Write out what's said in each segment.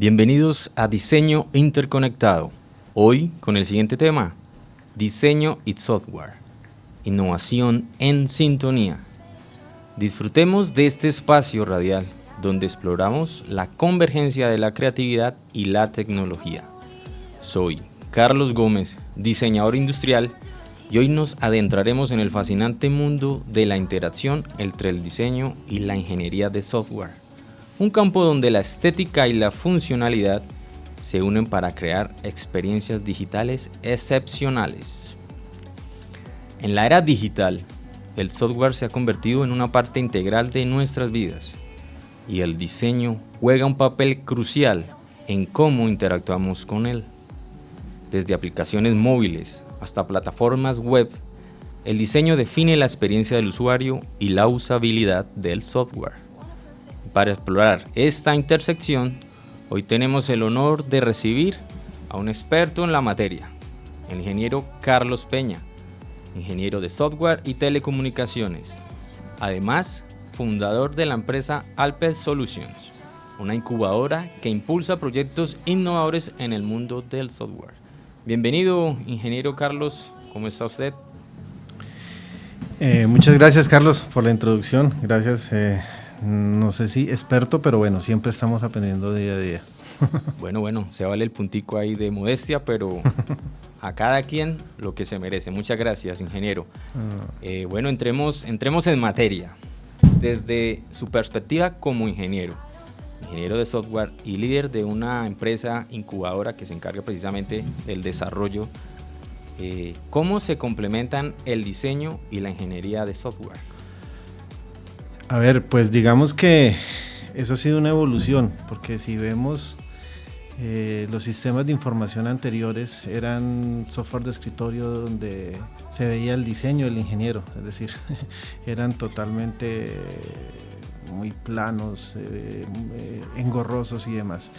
Bienvenidos a Diseño Interconectado. Hoy con el siguiente tema, diseño y software, innovación en sintonía. Disfrutemos de este espacio radial donde exploramos la convergencia de la creatividad y la tecnología. Soy Carlos Gómez, diseñador industrial, y hoy nos adentraremos en el fascinante mundo de la interacción entre el diseño y la ingeniería de software. Un campo donde la estética y la funcionalidad se unen para crear experiencias digitales excepcionales. En la era digital, el software se ha convertido en una parte integral de nuestras vidas y el diseño juega un papel crucial en cómo interactuamos con él. Desde aplicaciones móviles hasta plataformas web, el diseño define la experiencia del usuario y la usabilidad del software. Para explorar esta intersección, hoy tenemos el honor de recibir a un experto en la materia, el ingeniero Carlos Peña, ingeniero de software y telecomunicaciones. Además, fundador de la empresa Alpes Solutions, una incubadora que impulsa proyectos innovadores en el mundo del software. Bienvenido, ingeniero Carlos, ¿cómo está usted? Muchas gracias, Carlos, por la introducción. Gracias. No sé si experto, pero bueno, siempre estamos aprendiendo día a día. Bueno, se vale el puntico ahí de modestia, pero a cada quien lo que se merece. Muchas gracias, ingeniero. Bueno, entremos en materia. Desde su perspectiva como ingeniero de software y líder de una empresa incubadora que se encarga precisamente del desarrollo, ¿cómo se complementan el diseño y la ingeniería de software? A ver, pues digamos que eso ha sido una evolución, porque si vemos los sistemas de información anteriores eran software de escritorio donde se veía el diseño del ingeniero, es decir, eran totalmente muy planos, engorrosos y demás.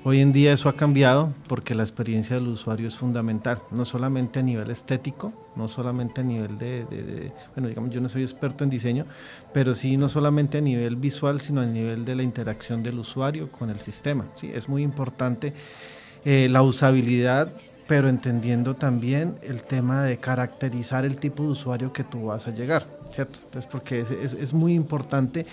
Hoy en día eso ha cambiado porque la experiencia del usuario es fundamental, no solamente a nivel estético, no solamente a nivel bueno, digamos, yo no soy experto en diseño, pero sí no solamente a nivel visual, sino a nivel de la interacción del usuario con el sistema. Sí, es muy importante la usabilidad, pero entendiendo también el tema de caracterizar el tipo de usuario que tú vas a llegar, ¿cierto? Entonces, porque es muy importante.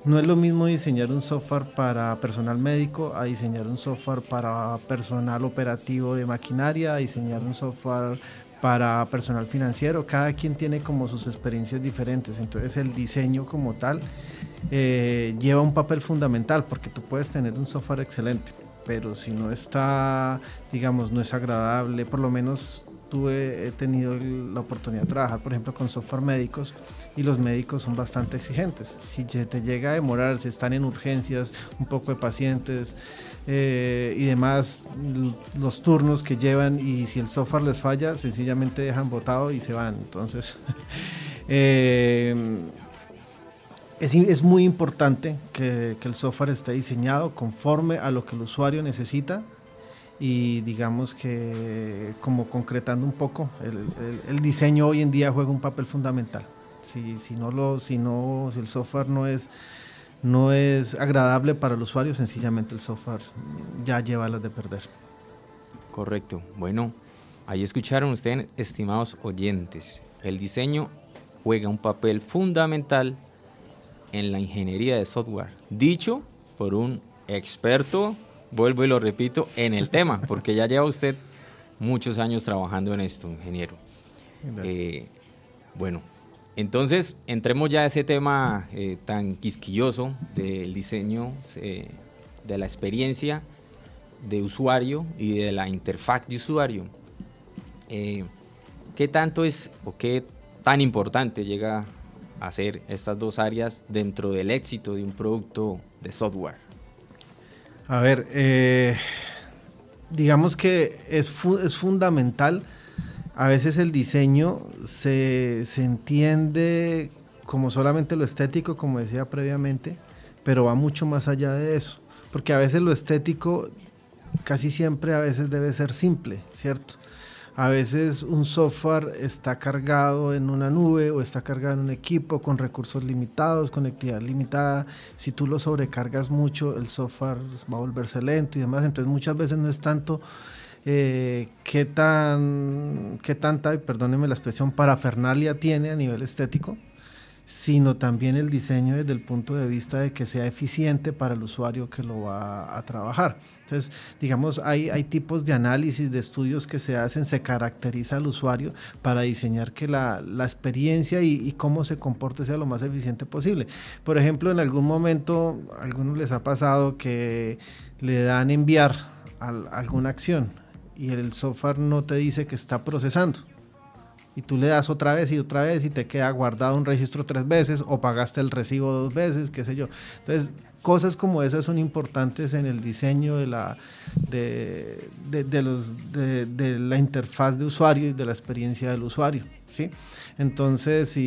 No es lo mismo diseñar un software para personal médico a diseñar un software para personal operativo de maquinaria, a diseñar un software para personal financiero. Cada quien tiene como sus experiencias diferentes, entonces el diseño como tal lleva un papel fundamental, porque tú puedes tener un software excelente, pero si no está, digamos, no es agradable. Por lo menos he tenido la oportunidad de trabajar, por ejemplo, con software médicos, y los médicos son bastante exigentes. Si te llega a demorar, si están en urgencias, un poco de pacientes y demás, los turnos que llevan, y si el software les falla, sencillamente dejan botado y se van. Entonces, es muy importante que el software esté diseñado conforme a lo que el usuario necesita. Y digamos que, como concretando un poco, el diseño hoy en día juega un papel fundamental. Si el software no es agradable para el usuario, sencillamente el software ya lleva las de perder. Correcto. Bueno, ahí escucharon ustedes, estimados oyentes. El diseño juega un papel fundamental en la ingeniería de software, dicho por un experto, vuelvo y lo repito, en el tema, porque ya lleva usted muchos años trabajando en esto, ingeniero. Bueno, entonces entremos ya a ese tema tan quisquilloso del diseño, de la experiencia de usuario y de la interfaz de usuario. ¿Qué tanto es o qué tan importante llega a ser estas dos áreas dentro del éxito de un producto de software? A ver, digamos que es fundamental. A veces el diseño se entiende como solamente lo estético, como decía previamente, pero va mucho más allá de eso, porque a veces lo estético casi siempre a veces debe ser simple, ¿cierto? A veces un software está cargado en una nube o está cargado en un equipo con recursos limitados, conectividad limitada. Si tú lo sobrecargas mucho, el software va a volverse lento y demás. Entonces muchas veces no es tanto qué tanta, y perdónenme la expresión, parafernalia tiene a nivel estético, sino también el diseño desde el punto de vista de que sea eficiente para el usuario que lo va a trabajar. Entonces, digamos, hay tipos de análisis, de estudios que se hacen, se caracteriza al usuario para diseñar que la experiencia y cómo se comporte sea lo más eficiente posible. Por ejemplo, en algún momento, a algunos les ha pasado que le dan enviar alguna acción y el software no te dice que está procesando. Y tú le das otra vez y te queda guardado un registro 3 veces o pagaste el recibo 2 veces, qué sé yo. Entonces, cosas como esas son importantes en el diseño de la interfaz de usuario y de la experiencia del usuario, ¿sí? Entonces,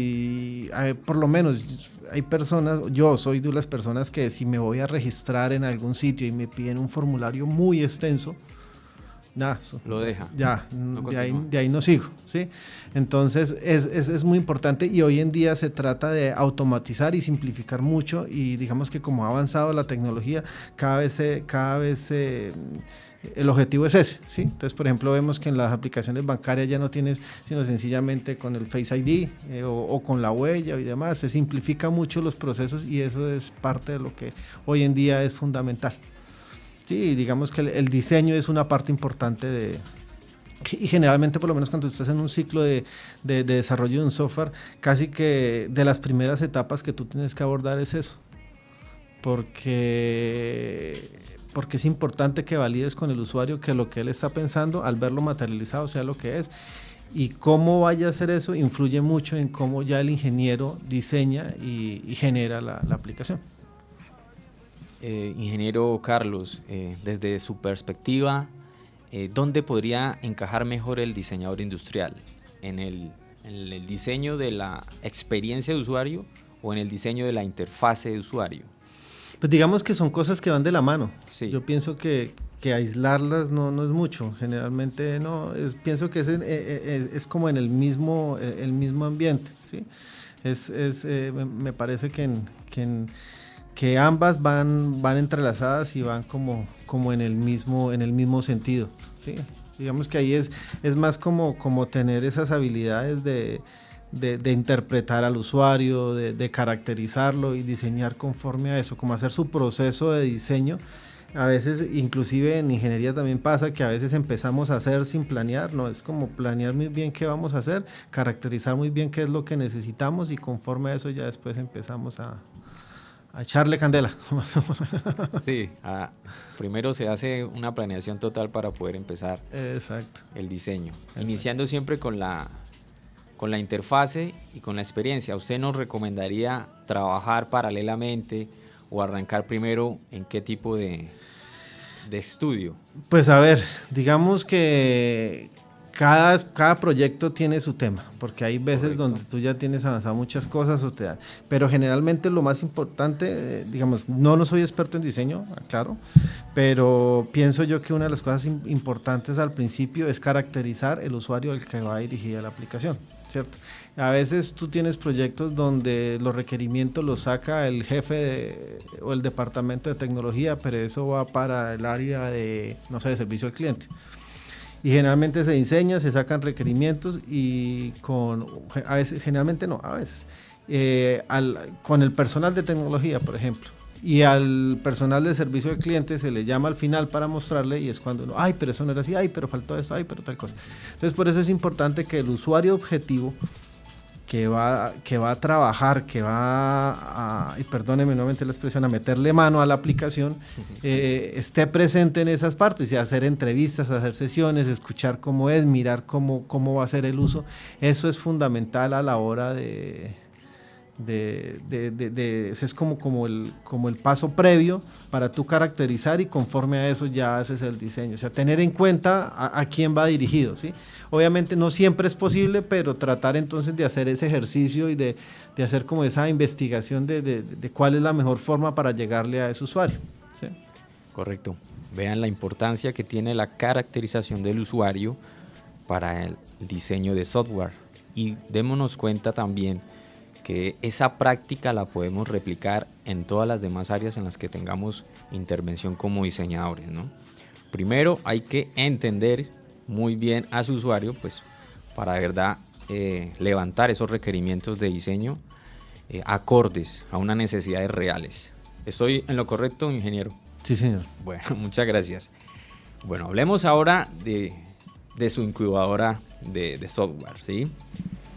por lo menos hay personas, yo soy de las personas que si me voy a registrar en algún sitio y me piden un formulario muy extenso, nada, lo deja. Ya, no, de ahí no sigo, ¿sí? Entonces es muy importante y hoy en día se trata de automatizar y simplificar mucho y digamos que como ha avanzado la tecnología, cada vez el objetivo es ese, ¿sí? Entonces, por ejemplo, vemos que en las aplicaciones bancarias ya no tienes, sino sencillamente con el Face ID o con la huella y demás, se simplifica mucho los procesos y eso es parte de lo que hoy en día es fundamental. Sí, digamos que el diseño es una parte importante y generalmente, por lo menos cuando estás en un ciclo de desarrollo de un software, casi que de las primeras etapas que tú tienes que abordar es eso, porque es importante que valides con el usuario que lo que él está pensando al verlo materializado sea lo que es, y cómo vaya a hacer eso influye mucho en cómo ya el ingeniero diseña y genera la aplicación. Ingeniero Carlos, desde su perspectiva, ¿dónde podría encajar mejor el diseñador industrial? ¿En el diseño de la experiencia de usuario o en el diseño de la interfase de usuario? Pues digamos que son cosas que van de la mano. Sí. Yo pienso que aislarlas no es mucho. Generalmente no. Pienso que es como en el mismo ambiente, ¿sí? Me parece que ambas van entrelazadas y van como en el mismo sentido, ¿sí? Digamos que ahí es más como tener esas habilidades de interpretar al usuario, de caracterizarlo y diseñar conforme a eso, como hacer su proceso de diseño. A veces, inclusive en ingeniería también pasa que a veces empezamos a hacer sin planear, ¿no? Es como planear muy bien qué vamos a hacer, caracterizar muy bien qué es lo que necesitamos y conforme a eso ya después empezamos a echarle candela. Sí, primero se hace una planeación total para poder empezar. Exacto. El diseño. Exacto. Iniciando siempre con la interfase y con la experiencia. ¿Usted nos recomendaría trabajar paralelamente o arrancar primero en qué tipo de estudio? Pues a ver, digamos que cada proyecto tiene su tema, porque hay veces Correcto. Donde tú ya tienes avanzado muchas cosas, pero generalmente lo más importante, digamos, no soy experto en diseño, claro, pero pienso yo que una de las cosas importantes al principio es caracterizar el usuario al que va dirigida la aplicación, ¿cierto? A veces tú tienes proyectos donde los requerimientos los saca el jefe o el departamento de tecnología, pero eso va para el área de servicio al cliente. Y generalmente se diseña, se sacan requerimientos y con el personal de tecnología, por ejemplo, y al personal de servicio al cliente se le llama al final para mostrarle y es cuando pero eso no era así, pero faltó esto, pero tal cosa. Entonces por eso es importante que el usuario objetivo que va a trabajar, y perdóneme nuevamente la expresión, a meterle mano a la aplicación, esté presente en esas partes y hacer entrevistas, hacer sesiones, escuchar cómo es, mirar cómo va a ser el uso. Eso es fundamental a la hora es como el paso previo para tú caracterizar y conforme a eso ya haces el diseño, o sea, tener en cuenta a quién va dirigido, ¿sí? Obviamente no siempre es posible, pero tratar entonces de hacer ese ejercicio y de hacer como esa investigación de cuál es la mejor forma para llegarle a ese usuario, ¿sí? Correcto. Vean la importancia que tiene la caracterización del usuario para el diseño de software. Y démonos cuenta también que esa práctica la podemos replicar en todas las demás áreas en las que tengamos intervención como diseñadores, ¿no? Primero hay que entender muy bien a su usuario, pues para de verdad levantar esos requerimientos de diseño acordes a unas necesidades reales. ¿Estoy en lo correcto, ingeniero? Sí, señor. Bueno, muchas gracias. Bueno, hablemos ahora de su incubadora de software, ¿sí?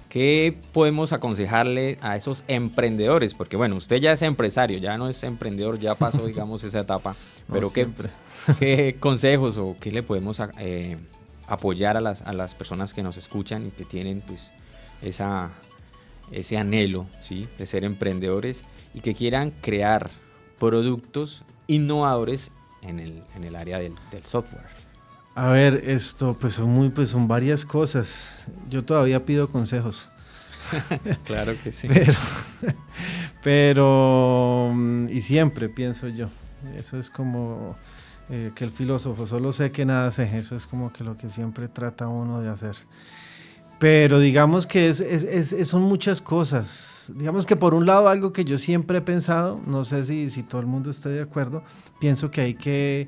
¿Qué podemos aconsejarle a esos emprendedores? Porque bueno, usted ya es empresario, ya no es emprendedor, ya pasó, digamos, esa etapa. Pero ¿qué consejos o qué le podemos apoyar a las personas que nos escuchan y que tienen pues ese anhelo, ¿sí?, de ser emprendedores y que quieran crear productos innovadores en el área del software? A ver, esto pues son varias cosas. Yo todavía pido consejos. Claro que sí. Pero y siempre pienso yo. Eso es como que el filósofo, solo sé que nada sé. Eso es como que lo que siempre trata uno de hacer. Pero digamos que son muchas cosas. Digamos que por un lado algo que yo siempre he pensado, no sé si todo el mundo esté de acuerdo, pienso que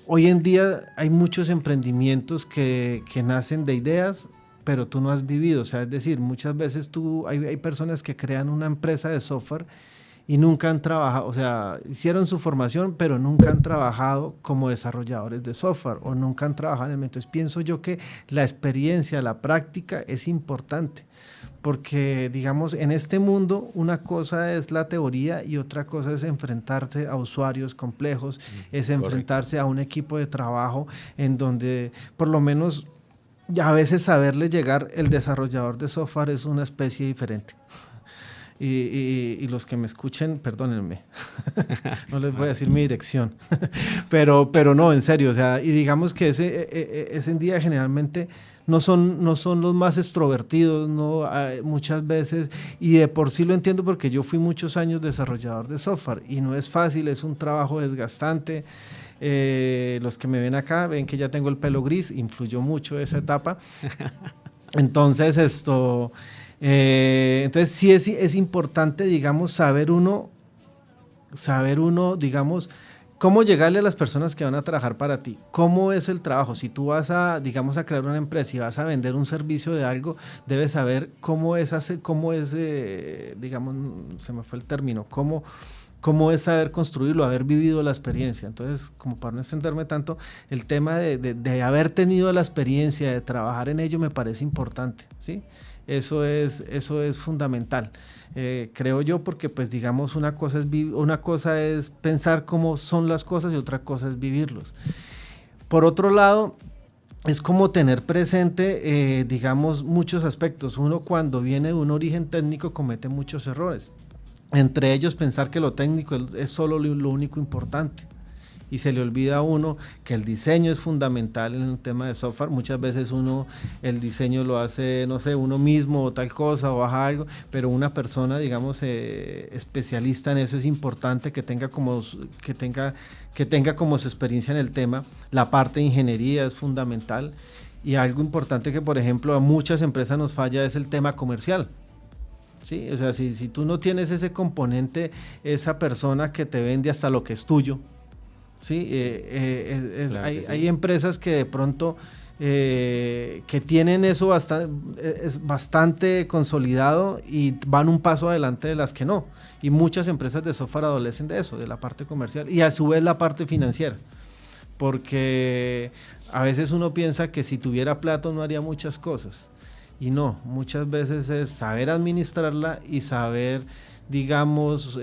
hoy en día hay muchos emprendimientos que nacen de ideas, pero tú no has vivido. O sea, es decir, muchas veces hay personas que crean una empresa de software y nunca han trabajado, o sea, hicieron su formación, pero nunca han trabajado como desarrolladores de software o nunca han trabajado en el. Entonces pienso yo que la experiencia, la práctica es importante. Porque, digamos, en este mundo una cosa es la teoría y otra cosa es enfrentarse a usuarios complejos, es enfrentarse a un equipo de trabajo en donde por lo menos ya a veces saberle llegar el desarrollador de software es una especie diferente. Y los que me escuchen, perdónenme, no les voy a decir mi dirección, pero no, en serio, o sea, y digamos que ese en día generalmente no son los más extrovertidos, no, muchas veces, y de por sí lo entiendo porque yo fui muchos años desarrollador de software y no es fácil, es un trabajo desgastante. Los que me ven acá ven que ya tengo el pelo gris, influyó mucho esa etapa. Entonces entonces sí es importante, digamos, saber uno, digamos, cómo llegarle a las personas que van a trabajar para ti, cómo es el trabajo. Si tú vas digamos, a crear una empresa y vas a vender un servicio de algo, debes saber cómo es, digamos, se me fue el término, cómo es saber construirlo, haber vivido la experiencia. Entonces, como para no extenderme tanto, el tema de haber tenido la experiencia, de trabajar en ello, me parece importante, ¿sí? Eso es fundamental, creo yo, porque pues digamos una cosa es pensar cómo son las cosas y otra cosa es vivirlos. Por otro lado, es como tener presente, digamos, muchos aspectos. Uno cuando viene de un origen técnico comete muchos errores, entre ellos pensar que lo técnico es solo lo único importante. Y se le olvida a uno que el diseño es fundamental en un tema de software. Muchas veces el diseño lo hace, no sé, uno mismo o tal cosa o baja algo, pero una persona, digamos, especialista en eso es importante que tenga como su experiencia en el tema. La parte de ingeniería es fundamental y algo importante que, por ejemplo, a muchas empresas nos falla es el tema comercial. Sí, o sea, si tú no tienes ese componente, esa persona que te vende hasta lo que es tuyo, ¿sí? Claro sí. Hay empresas que de pronto que tienen eso bastante consolidado y van un paso adelante de las que no. Y muchas empresas de software adolecen de eso, de la parte comercial y a su vez la parte financiera. Porque a veces uno piensa que si tuviera plata no haría muchas cosas. Y no, muchas veces es saber administrarla y saber, digamos,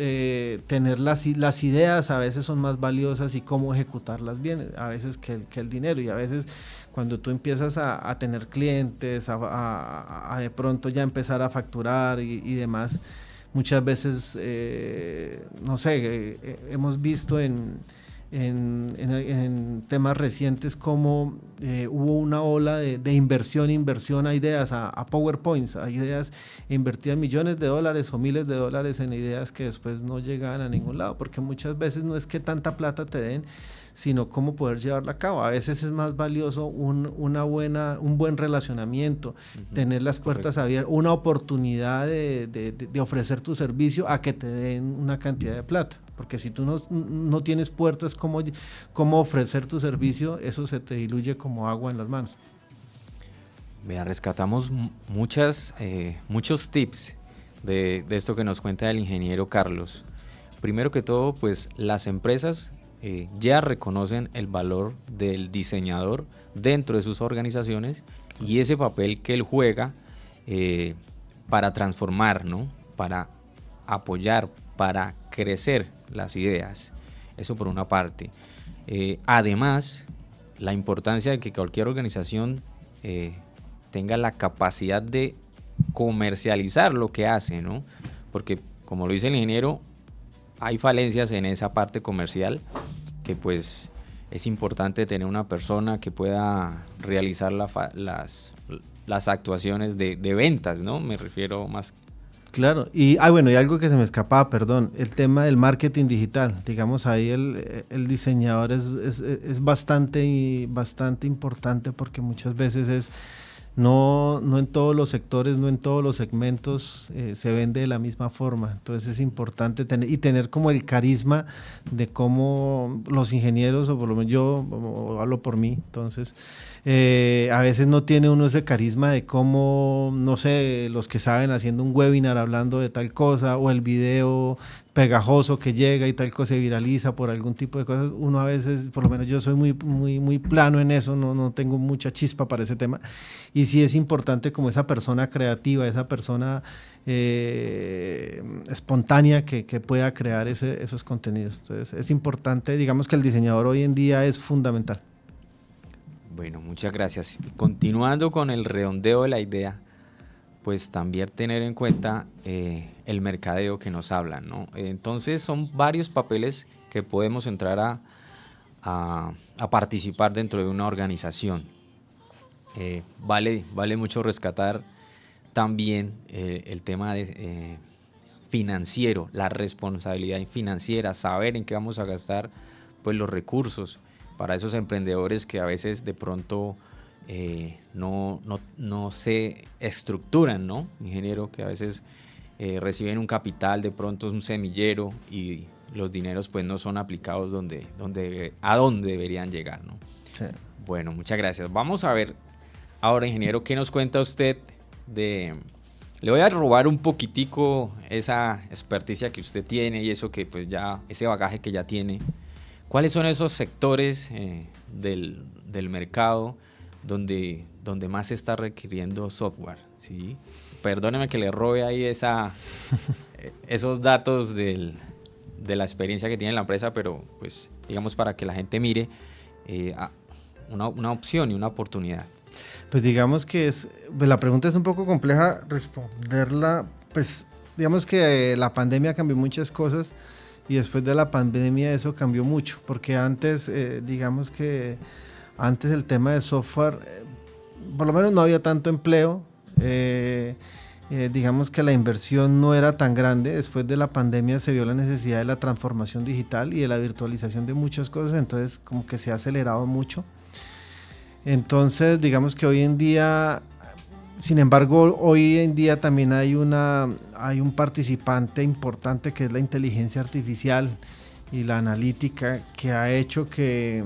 tener las ideas a veces son más valiosas y cómo ejecutarlas bien, a veces que el dinero. Y a veces cuando tú empiezas a tener clientes, a de pronto ya empezar a facturar y demás, muchas veces, no sé, hemos visto en temas recientes como hubo una ola de inversión a ideas, a PowerPoints, a ideas, invertían millones de dólares o miles de dólares en ideas que después no llegaban a ningún lado, porque muchas veces no es que tanta plata te den, sino cómo poder llevarla a cabo. A veces es más valioso un buen relacionamiento, tener las puertas abiertas, una oportunidad de ofrecer tu servicio a que te den una cantidad de plata. Porque si tú no tienes puertas, cómo ofrecer tu servicio, eso se te diluye como agua en las manos. Vea, rescatamos muchos tips de esto que nos cuenta el ingeniero Carlos. Primero que todo, pues las empresas ya reconocen el valor del diseñador dentro de sus organizaciones y ese papel que él juega para transformar, ¿no? Para apoyar, para crecer las ideas. Eso por una parte. Además, la importancia de que cualquier organización tenga la capacidad de comercializar lo que hace, ¿no? Porque, como lo dice el ingeniero, hay falencias en esa parte comercial que pues es importante tener una persona que pueda realizar las actuaciones de ventas, ¿no? Me refiero más. Claro, y bueno, y algo que se me escapaba, perdón, el tema del marketing digital. Digamos, ahí el diseñador es bastante importante, porque muchas veces no en todos los sectores, no en todos los segmentos se vende de la misma forma. Entonces es importante tener como el carisma de cómo los ingenieros, o por lo menos yo hablo por mí, entonces a veces no tiene uno ese carisma de cómo, no sé, los que saben haciendo un webinar hablando de tal cosa, o el video pegajoso que llega y tal cosa se viraliza por algún tipo de cosas. Uno a veces, por lo menos yo soy muy plano en eso, no tengo mucha chispa para ese tema, y sí es importante como esa persona creativa, esa persona espontánea que pueda crear esos contenidos. Entonces es importante, digamos que el diseñador hoy en día es fundamental. Bueno, muchas gracias. Continuando con el redondeo de la idea, pues también tener en cuenta el mercadeo que nos hablan, ¿no? Entonces son varios papeles que podemos entrar a participar dentro de una organización. Vale mucho rescatar también el tema financiero, la responsabilidad financiera, saber en qué vamos a gastar pues los recursos para esos emprendedores que a veces de pronto no se estructuran, ¿no? Ingeniero, que a veces reciben un capital, de pronto es un semillero y los dineros pues no son aplicados a donde deberían llegar, ¿no? Sí. Bueno, muchas gracias. Vamos a ver ahora, ingeniero, ¿qué nos cuenta usted le voy a robar un poquitico esa experticia que usted tiene y eso que pues ya, ese bagaje que ya tiene. ¿Cuáles son esos sectores del mercado donde más se está requiriendo software? ¿Sí? Perdóneme que le robe ahí esos datos de la experiencia que tiene la empresa, pero pues digamos para que la gente mire una opción y una oportunidad. Pues digamos que pues la pregunta es un poco compleja responderla. Pues digamos que la pandemia cambió muchas cosas. Y después de la pandemia eso cambió mucho, porque antes, digamos que antes el tema de software, por lo menos no había tanto empleo, digamos que la inversión no era tan grande. Después de la pandemia se vio la necesidad de la transformación digital y de la virtualización de muchas cosas, entonces como que se ha acelerado mucho. Entonces digamos que hoy en día... Sin embargo, hoy en día también hay un participante importante que es la inteligencia artificial y la analítica, que ha hecho que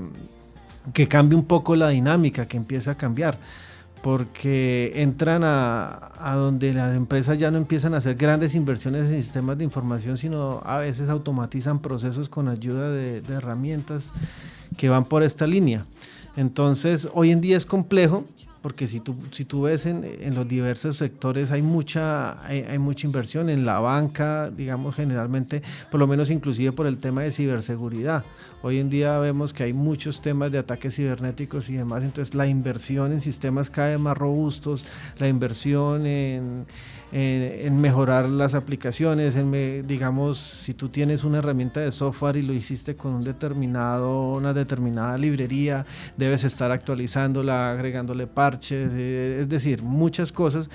cambie un poco la dinámica, que empiece a cambiar, porque entran a donde las empresas ya no empiezan a hacer grandes inversiones en sistemas de información, sino a veces automatizan procesos con ayuda de herramientas que van por esta línea. Entonces, hoy en día es complejo, porque si tú ves en los diversos sectores hay mucha inversión en la banca, digamos generalmente, por lo menos inclusive por el tema de ciberseguridad. Hoy en día vemos que hay muchos temas de ataques cibernéticos y demás, entonces la inversión en sistemas cada vez más robustos, la inversión en mejorar las aplicaciones, digamos, si tú tienes una herramienta de software y lo hiciste con una determinada librería, debes estar actualizándola, agregándole parches, es decir, muchas cosas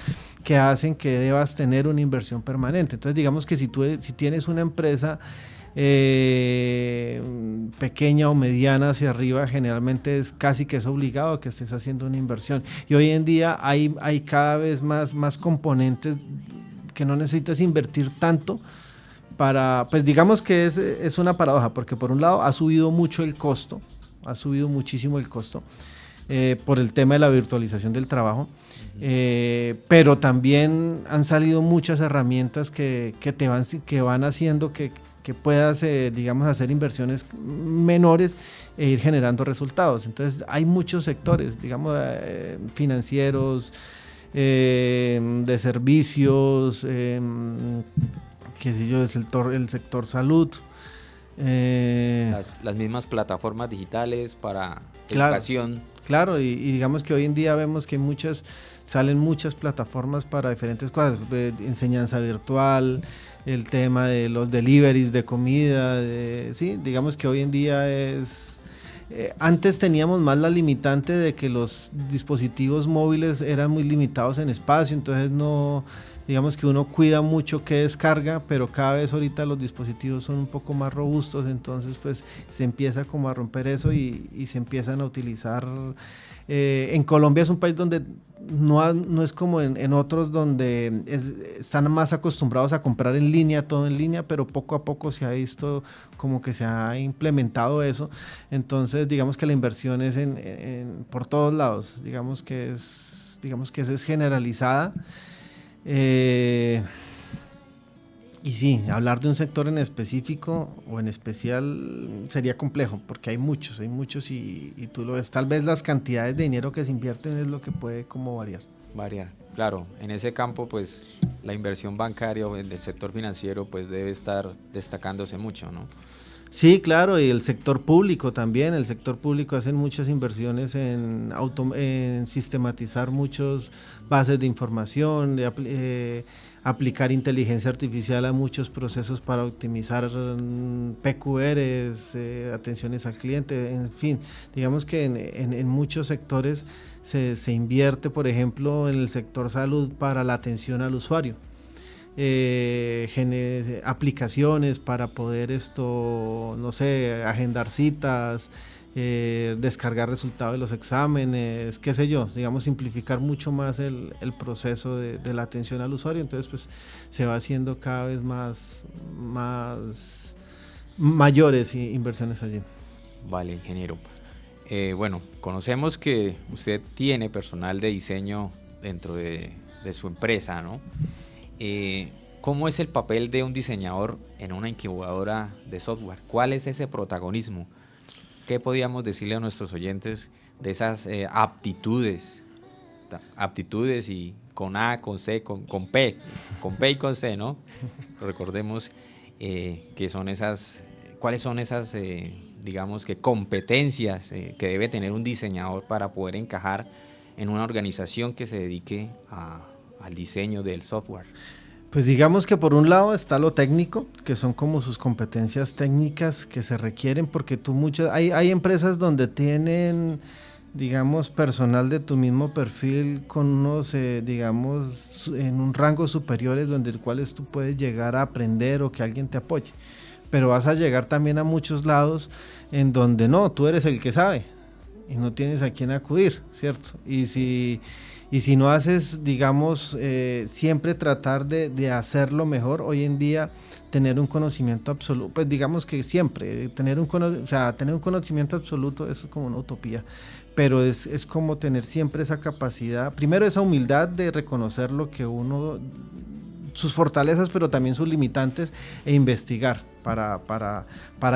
que hacen que debas tener una inversión permanente. Entonces digamos que si tienes una empresa pequeña o mediana hacia arriba, generalmente es casi que es obligado que estés haciendo una inversión. Y hoy en día hay cada vez más componentes que no necesitas invertir tanto para, pues digamos que es una paradoja, porque por un lado ha subido mucho el costo, ha subido muchísimo el costo por el tema de la virtualización del trabajo, pero también han salido muchas herramientas que van haciendo que puedas, digamos, hacer inversiones menores e ir generando resultados. Entonces hay muchos sectores, digamos, financieros, de servicios, qué sé yo, el sector salud. Las mismas plataformas digitales para claro, educación. Claro, y digamos que hoy en día vemos que salen muchas plataformas para diferentes cosas, enseñanza virtual, el tema de los deliveries de comida, sí, digamos que hoy en día antes teníamos más la limitante de que los dispositivos móviles eran muy limitados en espacio, entonces no, digamos que uno cuida mucho qué descarga, pero cada vez ahorita los dispositivos son un poco más robustos, entonces pues se empieza como a romper eso y se empiezan a utilizar. En Colombia es un país donde no es como en otros donde están más acostumbrados a comprar en línea, todo en línea, pero poco a poco se ha visto como que se ha implementado eso. Entonces digamos que la inversión es por todos lados, digamos que esa es generalizada. Y sí, hablar de un sector en específico o en especial sería complejo porque hay muchos y tú lo ves, tal vez las cantidades de dinero que se invierten es lo que puede como variar. Claro, en ese campo pues la inversión bancaria o el sector financiero pues debe estar destacándose mucho, ¿no? Sí, claro, y el sector público también, el sector público hacen muchas inversiones en sistematizar muchas bases de información, aplicar inteligencia artificial a muchos procesos para optimizar PQRs, atenciones al cliente, en fin, digamos que en muchos sectores se invierte, por ejemplo, en el sector salud para la atención al usuario. Aplicaciones para poder no sé, agendar citas, descargar resultados de los exámenes, qué sé yo, digamos, simplificar mucho más el proceso de la atención al usuario, entonces pues se va haciendo cada vez más mayores inversiones allí. Vale, ingeniero. Bueno, conocemos que usted tiene personal de diseño dentro de su empresa, ¿no? ¿Cómo es el papel de un diseñador en una incubadora de software? ¿Cuál es ese protagonismo? ¿Qué podríamos decirle a nuestros oyentes de esas aptitudes y con A, con C, con P y con C, ¿no? Recordemos que son ¿cuáles son esas, digamos que competencias que debe tener un diseñador para poder encajar en una organización que se dedique al diseño del software? Pues digamos que por un lado está lo técnico, que son como sus competencias técnicas que se requieren, porque hay empresas donde tienen, digamos, personal de tu mismo perfil con unos, digamos, en un rango superiores donde cuales tú puedes llegar a aprender o que alguien te apoye. Pero vas a llegar también a muchos lados en donde no, tú eres el que sabe y no tienes a quién acudir, ¿cierto? Y si no haces, digamos, siempre tratar de hacerlo mejor, hoy en día tener un conocimiento absoluto, pues digamos que siempre, tener un conocimiento absoluto es como una utopía, pero es como tener siempre esa capacidad, primero esa humildad de reconocer lo que sus fortalezas, pero también sus limitantes, e investigar para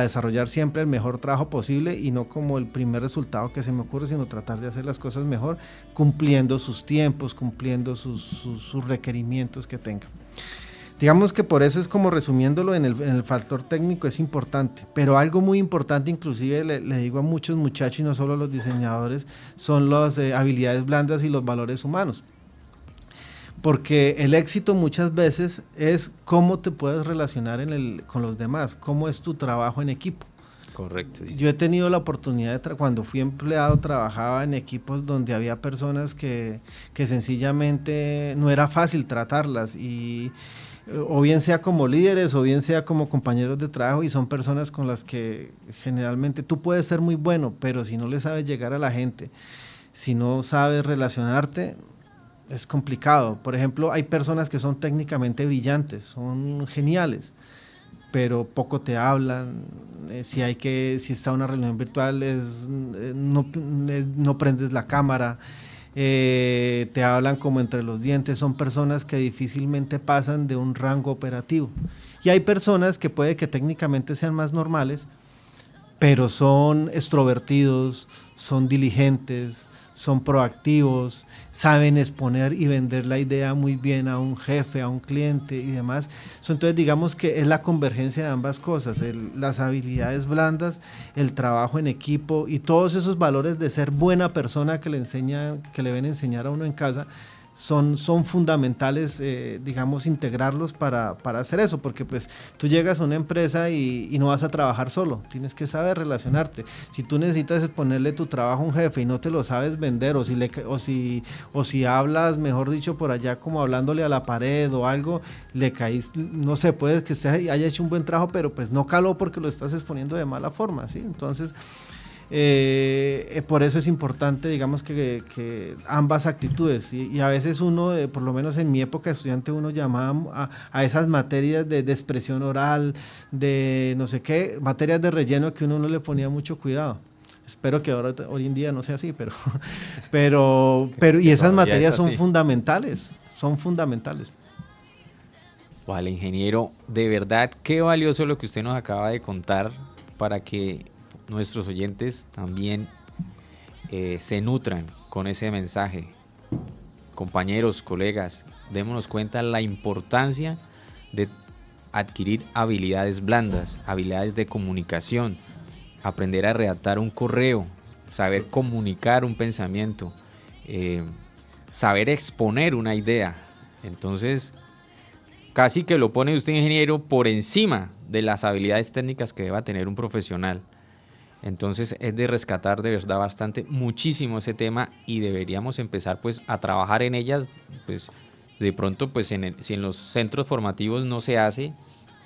desarrollar siempre el mejor trabajo posible y no como el primer resultado que se me ocurre, sino tratar de hacer las cosas mejor, cumpliendo sus tiempos, cumpliendo sus requerimientos que tenga. Digamos que por eso es como resumiéndolo en el factor técnico es importante, pero algo muy importante, inclusive le digo a muchos muchachos y no solo a los diseñadores, son las habilidades blandas y los valores humanos. Porque el éxito muchas veces es cómo te puedes relacionar con los demás, cómo es tu trabajo en equipo. Correcto. Sí. Yo he tenido la oportunidad cuando fui empleado, trabajaba en equipos donde había personas que sencillamente no era fácil tratarlas y o bien sea como líderes o bien sea como compañeros de trabajo, y son personas con las que generalmente tú puedes ser muy bueno, pero si no le sabes llegar a la gente, si no sabes relacionarte, es complicado. Por ejemplo, hay personas que son técnicamente brillantes, son geniales, pero poco te hablan. Si está una reunión virtual, no prendes la cámara, te hablan como entre los dientes. Son personas que difícilmente pasan de un rango operativo. Y hay personas que puede que técnicamente sean más normales, pero son extrovertidos, son diligentes, son proactivos, saben exponer y vender la idea muy bien a un jefe, a un cliente y demás. Entonces digamos que es la convergencia de ambas cosas, las habilidades blandas, el trabajo en equipo y todos esos valores de ser buena persona que le ven enseñar a uno en casa. Son fundamentales, digamos, integrarlos para hacer eso, porque pues tú llegas a una empresa y no vas a trabajar solo, tienes que saber relacionarte. Si tú necesitas exponerle tu trabajo a un jefe y no te lo sabes vender, o si hablas, mejor dicho, por allá como hablándole a la pared o algo, le caís, no sé, puede que haya hecho un buen trabajo, pero pues no caló porque lo estás exponiendo de mala forma, ¿sí? Entonces, por eso es importante, digamos, que ambas actitudes, y a veces uno, por lo menos en mi época de estudiante, uno llamaba a esas materias de expresión oral, de no sé qué, materias de relleno que uno no le ponía mucho cuidado. Espero que hoy en día no sea así, pero y esas materias son fundamentales, son fundamentales. Vale, ingeniero, de verdad, qué valioso lo que usted nos acaba de contar para que nuestros oyentes también se nutran con ese mensaje. Compañeros, colegas, démonos cuenta la importancia de adquirir habilidades blandas, habilidades de comunicación, aprender a redactar un correo, saber comunicar un pensamiento, saber exponer una idea. Entonces, casi que lo pone usted, ingeniero, por encima de las habilidades técnicas que deba tener un profesional. Entonces es de rescatar de verdad bastante, muchísimo ese tema, y deberíamos empezar pues a trabajar en ellas. Pues de pronto pues si en los centros formativos no se hace,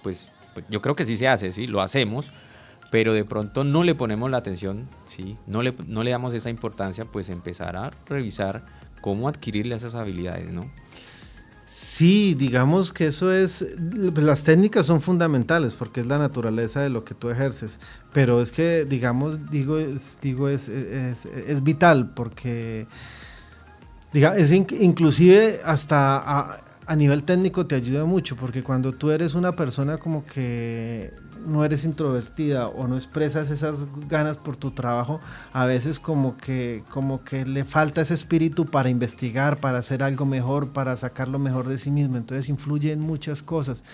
pues yo creo que sí se hace, sí, lo hacemos, pero de pronto no le ponemos la atención, sí, no le damos esa importancia, pues empezar a revisar cómo adquirirle esas habilidades, ¿no? Sí, digamos que las técnicas son fundamentales porque es la naturaleza de lo que tú ejerces, pero es que, digamos, es vital porque, inclusive hasta a nivel técnico te ayuda mucho, porque cuando tú eres una persona como que no eres introvertida o no expresas esas ganas por tu trabajo, a veces como que le falta ese espíritu para investigar, para hacer algo mejor, para sacar lo mejor de sí mismo. Entonces influye en muchas cosas.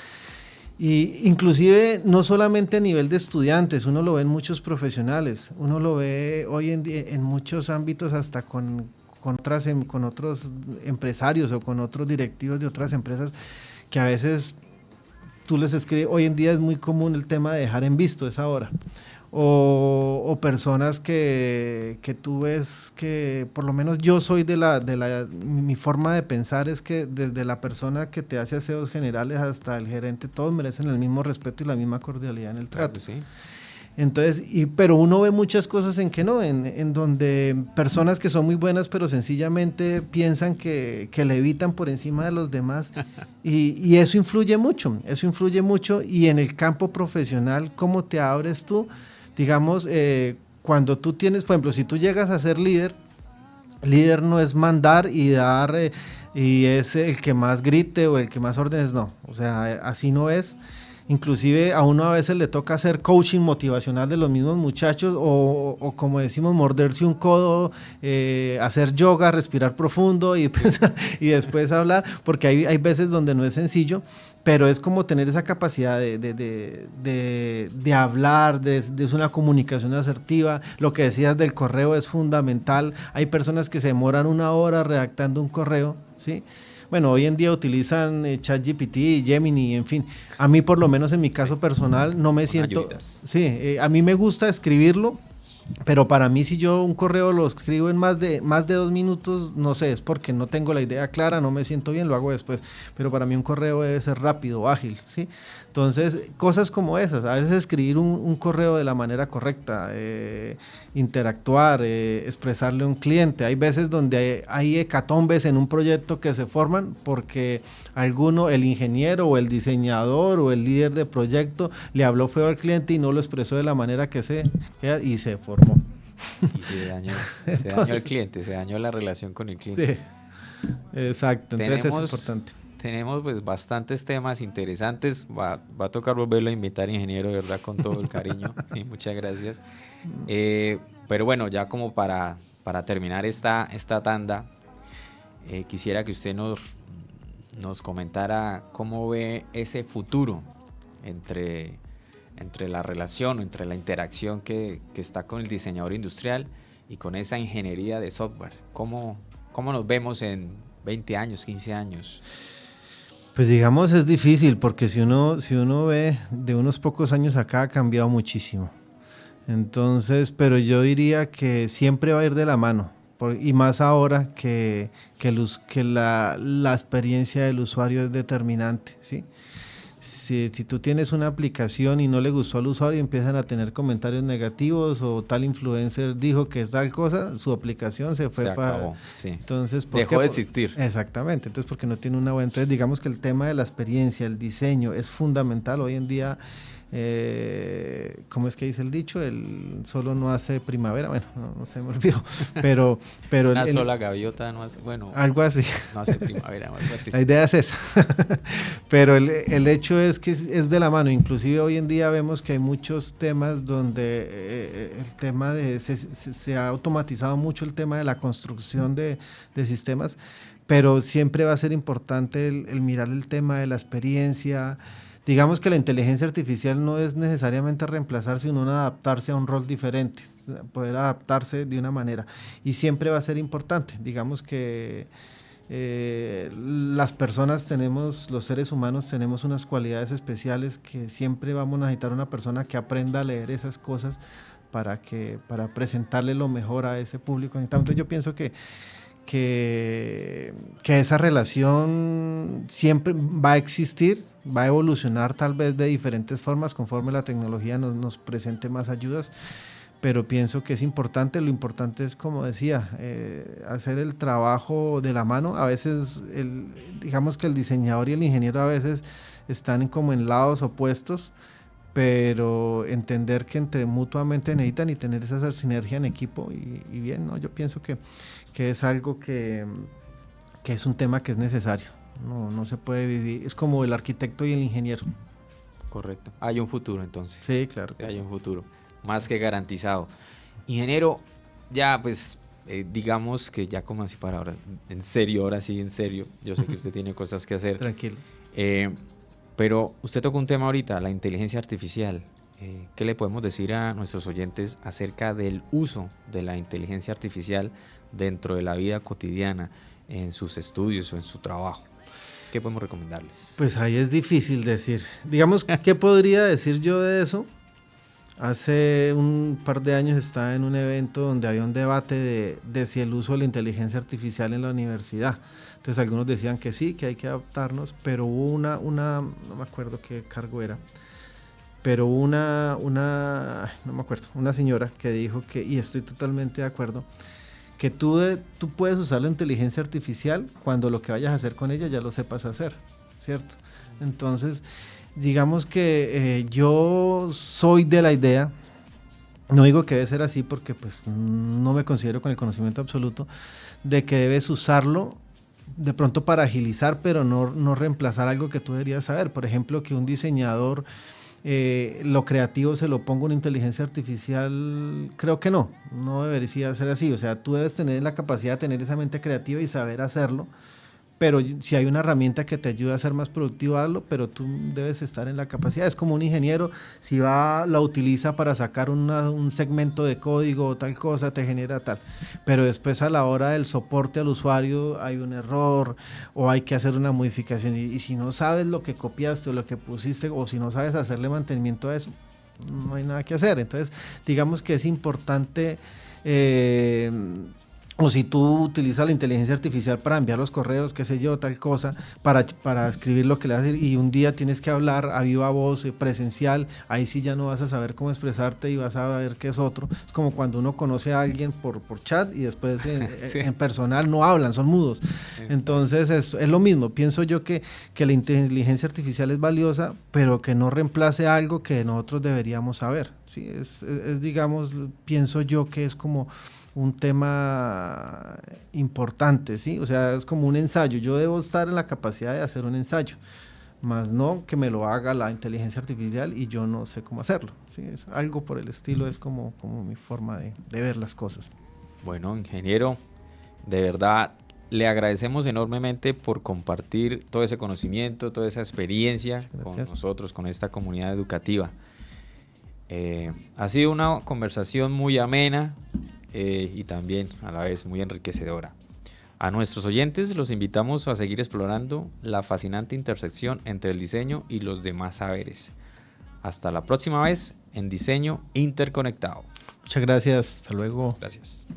Y inclusive no solamente a nivel de estudiantes, uno lo ve en muchos profesionales, uno lo ve hoy en día en muchos ámbitos, hasta con otros empresarios o con otros directivos de otras empresas, que a veces tú les escribes. Hoy en día es muy común el tema de dejar en visto esa hora, o personas que tú ves que, por lo menos yo soy mi forma de pensar es que desde la persona que te hace aseos generales hasta el gerente, todos merecen el mismo respeto y la misma cordialidad en el trato. Claro, sí. Entonces, pero uno ve muchas cosas en que no, en donde personas que son muy buenas, pero sencillamente piensan que le evitan por encima de los demás, y eso influye mucho, y en el campo profesional, ¿cómo te abres tú? Digamos, cuando tú tienes, por ejemplo, si tú llegas a ser líder no es mandar y dar, y es el que más grite o el que más órdenes, no, o sea, así no es. Inclusive a uno a veces le toca hacer coaching motivacional de los mismos muchachos, o como decimos, morderse un codo, hacer yoga, respirar profundo y después hablar, porque hay veces donde no es sencillo, pero es como tener esa capacidad de hablar, de una comunicación asertiva. Lo que decías del correo es fundamental. Hay personas que se demoran 1 hora redactando un correo, ¿sí? Bueno, hoy en día utilizan ChatGPT, Gemini, en fin. A mí, por lo menos en mi caso personal, no me siento... Sí, a mí me gusta escribirlo, Pero para mí, si yo un correo lo escribo en más de 2 minutos, no sé, es porque no tengo la idea clara, no me siento bien, lo hago después. Pero para mí un correo debe ser rápido, ágil, ¿sí? Entonces, cosas como esas, a veces escribir un correo de la manera correcta, interactuar, expresarle a un cliente. Hay veces donde hay hecatombes en un proyecto que se forman porque alguno, el ingeniero o el diseñador o el líder de proyecto le habló feo al cliente y no lo expresó de la manera que y se formó. Y se dañó el cliente, se dañó la relación con el cliente. Sí, exacto, entonces es importante. Tenemos pues bastantes temas interesantes, va a tocar volverlo a invitar, ingeniero, de verdad, con todo el cariño y muchas gracias. Pero bueno, ya como para terminar esta tanda, quisiera que usted nos comentara cómo ve ese futuro entre la relación, entre la interacción que está con el diseñador industrial y con esa ingeniería de software. ¿Cómo nos vemos en 20 años, 15 años? Pues digamos es difícil porque si uno ve de unos pocos años acá ha cambiado muchísimo. Entonces, pero yo diría que siempre va a ir de la mano y más ahora que la experiencia del usuario es determinante, ¿sí? Si tú tienes una aplicación y no le gustó al usuario, empiezan a tener comentarios negativos o tal influencer dijo que es tal cosa, su aplicación se fue acabó, sí. Entonces, dejó de existir. Exactamente, entonces porque no tiene una buena. Entonces digamos que el tema de la experiencia, el diseño es fundamental hoy en día. ¿Cómo es que dice el dicho? El solo no hace primavera, bueno, no se me olvidó, pero una sola gaviota no hace, bueno, algo así. No hace primavera, algo así. La idea es esa, pero el hecho es que es de la mano. Inclusive hoy en día vemos que hay muchos temas donde el tema de se ha automatizado mucho el tema de la construcción de sistemas, pero siempre va a ser importante el mirar el tema de la experiencia. Digamos que la inteligencia artificial no es necesariamente reemplazar, sino adaptarse a un rol diferente, poder adaptarse de una manera. Y siempre va a ser importante. Digamos que las personas los seres humanos tenemos unas cualidades especiales que siempre vamos a necesitar una persona que aprenda a leer esas cosas para presentarle lo mejor a ese público. Entonces yo pienso que esa relación siempre va a existir, va a evolucionar tal vez de diferentes formas conforme la tecnología nos presente más ayudas, pero pienso que es importante. Lo importante es, como decía, hacer el trabajo de la mano. A veces, digamos que el diseñador y el ingeniero a veces están como en lados opuestos, pero entender que mutuamente necesitan y tener esa sinergia en equipo y bien, ¿no? Yo pienso que es algo que es un tema que es necesario. No se puede vivir, es como el arquitecto y el ingeniero. Correcto. Hay un futuro entonces. Sí, claro. Hay un futuro, más que garantizado. Ingeniero, ya pues digamos que ya como así para ahora, en serio, ahora sí, en serio, yo sé que usted tiene cosas que hacer. Tranquilo. Pero usted tocó un tema ahorita, la inteligencia artificial. ¿Qué le podemos decir a nuestros oyentes acerca del uso de la inteligencia artificial dentro de la vida cotidiana, en sus estudios o en su trabajo? ¿Qué podemos recomendarles? Pues ahí es difícil decir. Digamos, ¿qué podría decir yo de eso? Hace un par de años estaba en un evento donde había un debate de si el uso de la inteligencia artificial en la universidad. Entonces algunos decían que sí, que hay que adaptarnos, pero hubo no me acuerdo qué cargo era, pero no me acuerdo, una señora que dijo que, y estoy totalmente de acuerdo, que tú puedes usar la inteligencia artificial cuando lo que vayas a hacer con ella ya lo sepas hacer, ¿cierto? Entonces, digamos que yo soy de la idea, no digo que debe ser así porque pues no me considero con el conocimiento absoluto, de que debes usarlo de pronto para agilizar, pero no reemplazar algo que tú deberías saber. Por ejemplo, que un diseñador lo creativo se lo ponga una inteligencia artificial, creo que no debería ser así. O sea, tú debes tener la capacidad de tener esa mente creativa y saber hacerlo, pero si hay una herramienta que te ayuda a ser más productivo, hazlo, pero tú debes estar en la capacidad. Es como un ingeniero, si la utiliza para sacar un segmento de código o tal cosa, te genera tal, pero después a la hora del soporte al usuario hay un error o hay que hacer una modificación y si no sabes lo que copiaste o lo que pusiste o si no sabes hacerle mantenimiento a eso, no hay nada que hacer. Entonces, digamos que es importante, o si tú utilizas la inteligencia artificial para enviar los correos, qué sé yo, tal cosa, para escribir lo que le vas a decir, y un día tienes que hablar a viva voz, presencial, ahí sí ya no vas a saber cómo expresarte y vas a ver que es otro. Es como cuando uno conoce a alguien por chat y después sí. En personal no hablan, son mudos. Entonces es lo mismo. Pienso yo que la inteligencia artificial es valiosa, pero que no reemplace algo que nosotros deberíamos saber. ¿Sí? Es digamos, pienso yo que es como un tema importante, ¿sí? O sea, es como un ensayo. Yo debo estar en la capacidad de hacer un ensayo, más no que me lo haga la inteligencia artificial y yo no sé cómo hacerlo, ¿sí? Es algo por el estilo, es como mi forma de ver las cosas. Bueno, ingeniero, de verdad le agradecemos enormemente por compartir todo ese conocimiento, toda esa experiencia con nosotros, con esta comunidad educativa. Ha sido una conversación muy amena, y también a la vez muy enriquecedora. A nuestros oyentes los invitamos a seguir explorando la fascinante intersección entre el diseño y los demás saberes. Hasta la próxima vez en Diseño Interconectado. Muchas gracias, hasta luego. Gracias.